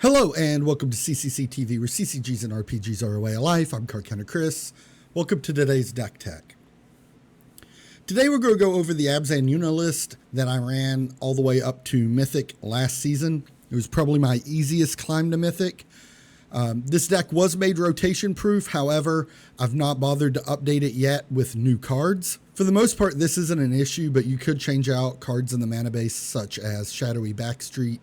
Hello and welcome to CCC TV, where CCGs and RPGs are a way of life. I'm Card Counter Chris. Welcome to today's deck tech. Today we're going to go over the Abzan Yuna list that I ran all the way up to Mythic last season. It was probably my easiest climb to Mythic. This deck was made rotation proof, however, I've not bothered to update it yet with new cards. For the most part, this isn't an issue, but you could change out cards in the mana base such as Shadowy Backstreet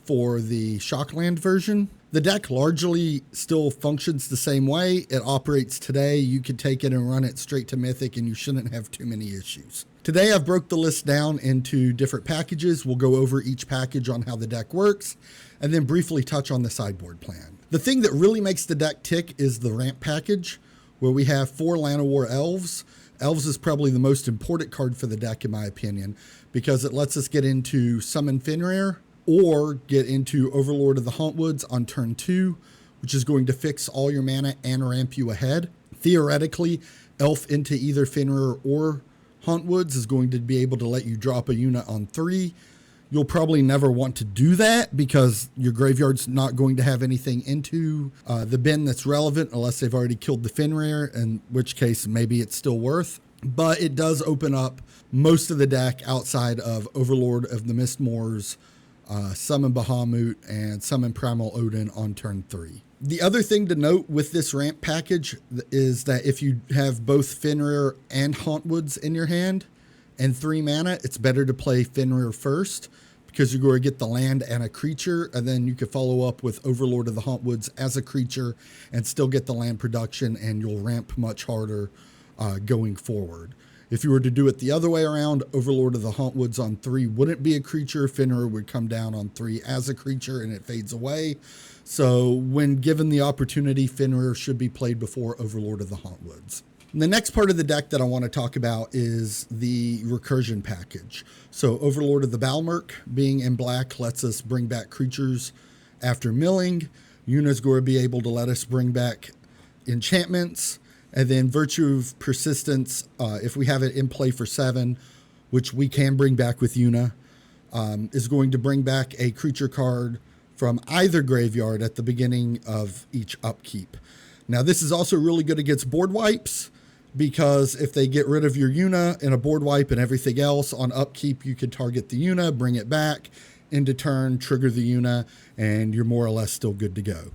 for the Shockland version. The deck largely still functions the same way. It operates today. You could take it and run it straight to Mythic and you shouldn't have too many issues. Today I've broke the list down into different packages. We'll go over each package on how the deck works and then briefly touch on the sideboard plan. The thing that really makes the deck tick is the ramp package, where we have 4 Llanowar Elves. Elves is probably the most important card for the deck in my opinion, because it lets us get into Summon Fenrir, or get into Overlord of the Hauntwoods on turn 2, which is going to fix all your mana and ramp you ahead. Theoretically, Elf into either Fenrir or Hauntwoods is going to be able to let you drop a unit on 3. You'll probably never want to do that because your graveyard's not going to have anything into the bin that's relevant unless they've already killed the Fenrir, in which case maybe it's still worth. But it does open up most of the deck outside of Overlord of the Mistmoors, Summon Bahamut, and Summon Primal Odin on turn 3. The other thing to note with this ramp package is that if you have both Fenrir and Hauntwoods in your hand and 3 mana, it's better to play Fenrir first because you're going to get the land and a creature, and then you can follow up with Overlord of the Hauntwoods as a creature and still get the land production, and you'll ramp much harder going forward. If you were to do it the other way around, Overlord of the Hauntwoods on 3 wouldn't be a creature. Fenrir would come down on 3 as a creature and it fades away. So when given the opportunity, Fenrir should be played before Overlord of the Hauntwoods. And the next part of the deck that I want to talk about is the Recursion package. So Overlord of the Balmurk being in black lets us bring back creatures after milling. Yuna's going to be able to let us bring back enchantments. And then Virtue of Persistence, if we have it in play for 7, which we can bring back with Yuna, is going to bring back a creature card from either graveyard at the beginning of each upkeep. Now, this is also really good against board wipes, because if they get rid of your Yuna in a board wipe and everything else, on upkeep you can target the Yuna, bring it back, into turn, trigger the Yuna, and you're more or less still good to go.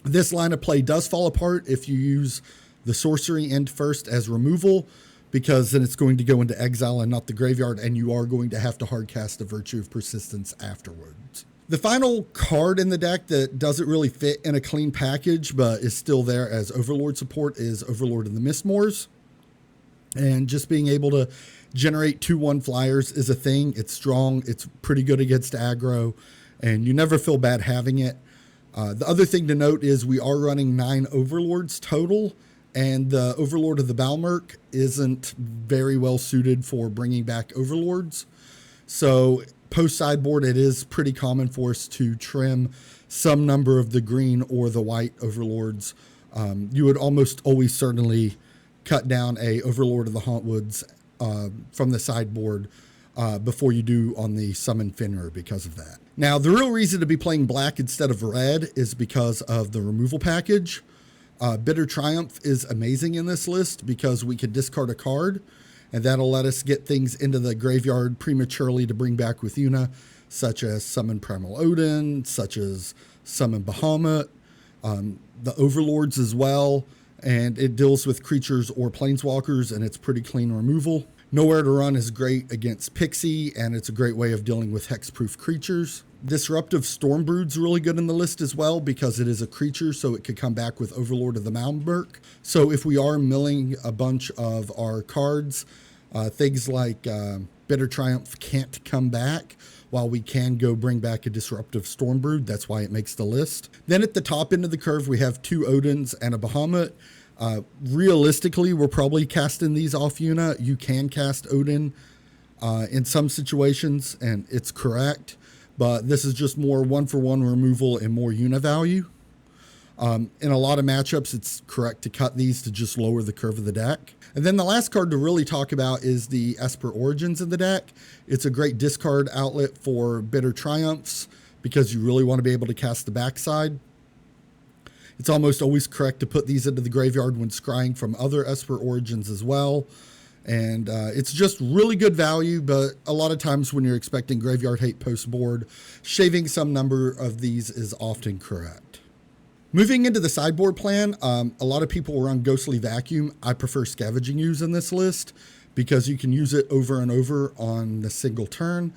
This line of play does fall apart if you use the sorcery end first as removal, because then it's going to go into exile and not the graveyard, and you are going to have to hardcast the Virtue of Persistence afterwards. The final card in the deck that doesn't really fit in a clean package but is still there as Overlord support is Overlord of the Mistmoors. And just being able to generate 2/1 flyers is a thing. It's strong, it's pretty good against aggro, and you never feel bad having it. The other thing to note is we are running 9 Overlords total, and the Overlord of the Balmurk isn't very well suited for bringing back Overlords. So post-sideboard, it is pretty common for us to trim some number of the green or the white Overlords. You would almost always certainly cut down a Overlord of the Hauntwoods from the sideboard before you do on the Summon Fenrir because of that. Now, the real reason to be playing black instead of red is because of the removal package. Bitter Triumph is amazing in this list because we could discard a card, and that'll let us get things into the graveyard prematurely to bring back with Yuna, such as Summon Primal Odin, such as Summon Bahamut, the Overlords as well, and it deals with creatures or planeswalkers, and it's pretty clean removal. Nowhere to Run is great against Pixie, and it's a great way of dealing with hexproof creatures. Disruptive Stormbrood's really good in the list as well because it is a creature, so it could come back with Overlord of the Malmberg. So if we are milling a bunch of our cards, things like Bitter Triumph can't come back, while we can go bring back a Disruptive Stormbrood. That's why it makes the list. Then at the top end of the curve, we have 2 Odins and a Bahamut. Realistically, we're probably casting these off Yuna. You can cast Odin in some situations, and it's correct. But this is just more 1-for-1 removal and more Yuna value. In a lot of matchups, it's correct to cut these to just lower the curve of the deck. And then the last card to really talk about is the Esper Origins in the deck. It's a great discard outlet for Bitter Triumphs, because you really want to be able to cast the backside. It's almost always correct to put these into the graveyard when scrying from other Esper origins as well. And it's just really good value, but a lot of times when you're expecting graveyard hate post board, shaving some number of these is often correct. Moving into the sideboard plan, a lot of people run Ghostly Vacuum. I prefer Scavenging Ooze in this list because you can use it over and over on the single turn.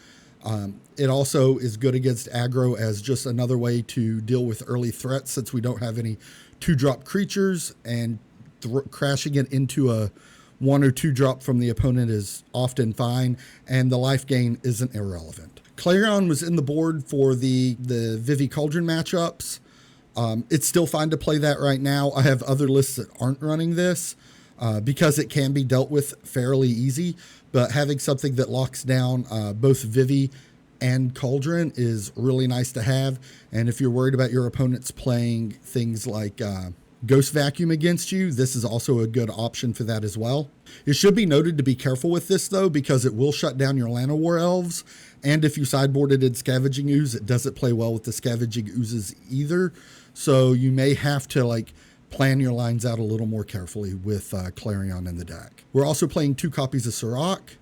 It also is good against aggro as just another way to deal with early threats since we don't have any 2-drop creatures, and crashing it into a 1 or 2 drop from the opponent is often fine, and the life gain isn't irrelevant. Clarion was in the board for the Vivi Cauldron matchups. It's still fine to play that right now. I have other lists that aren't running this because it can be dealt with fairly easy, but having something that locks down both Vivi and Cauldron is really nice to have. And if you're worried about your opponents playing things like Ghost Vacuum against you, this is also a good option for that as well. It should be noted to be careful with this though, because it will shut down your Llanowar Elves. And if you sideboarded in Scavenging Ooze, it doesn't play well with the Scavenging Oozes either. So you may have to plan your lines out a little more carefully with Clarion in the deck. We're also playing 2 copies of Sirach.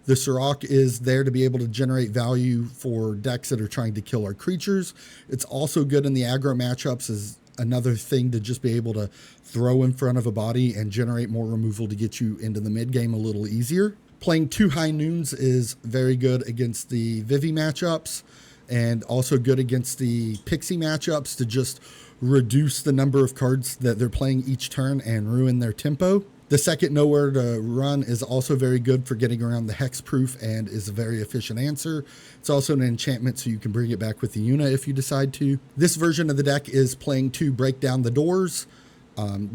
The Sirach is there to be able to generate value for decks that are trying to kill our creatures. It's also good in the aggro matchups as another thing to just be able to throw in front of a body and generate more removal to get you into the mid game a little easier. Playing 2 High Noons is very good against the Vivi matchups, and also good against the Pixie matchups to just reduce the number of cards that they're playing each turn and ruin their tempo. The second Nowhere to Run is also very good for getting around the hexproof and is a very efficient answer. It's also an enchantment, so you can bring it back with the Yuna if you decide to. This version of the deck is playing 2 Break Down the Doors.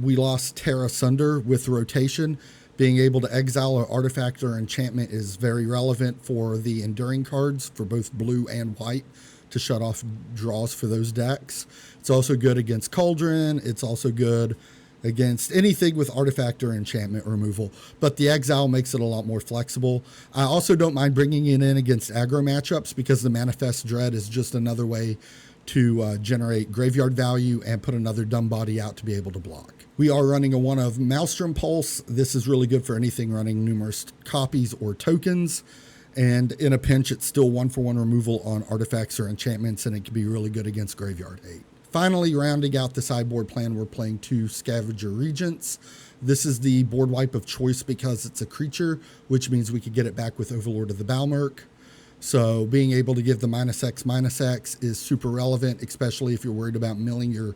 We lost Terra Sunder with rotation. Being able to exile an artifact or enchantment is very relevant for the enduring cards for both blue and white to shut off draws for those decks. It's also good against Cauldron. It's also good against anything with artifact or enchantment removal, but the exile makes it a lot more flexible. I also don't mind bringing it in against aggro matchups because the Manifest Dread is just another way to generate graveyard value and put another dumb body out to be able to block. We are running a 1 of Maelstrom Pulse. This is really good for anything running numerous copies or tokens, and in a pinch it's still 1-for-1 removal on artifacts or enchantments, and it can be really good against graveyard hate. Finally, rounding out the sideboard plan, we're playing 2 Scavenger Regents. This is the board wipe of choice because it's a creature, which means we could get it back with Overlord of the Balmurk. So being able to give the -X is super relevant, especially if you're worried about milling your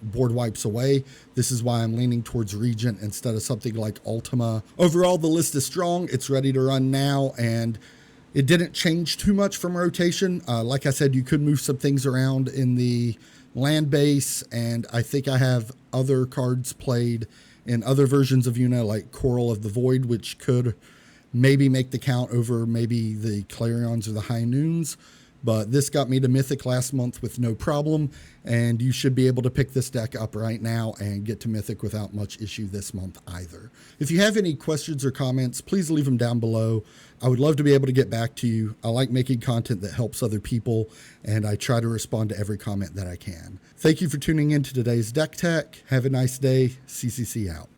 board wipes away. This is why I'm leaning towards Regent instead of something like Ultima. Overall, the list is strong. It's ready to run now, and it didn't change too much from rotation. Like I said, you could move some things around in the land base, and I think I have other cards played in other versions of Yuna, like Coral of the Void, which could maybe make the count over maybe the Clarions or the High Noons. But this got me to Mythic last month with no problem, and you should be able to pick this deck up right now and get to Mythic without much issue this month either. If you have any questions or comments, please leave them down below. I would love to be able to get back to you. I like making content that helps other people, and I try to respond to every comment that I can. Thank you for tuning in to today's Deck Tech. Have a nice day. CCC out.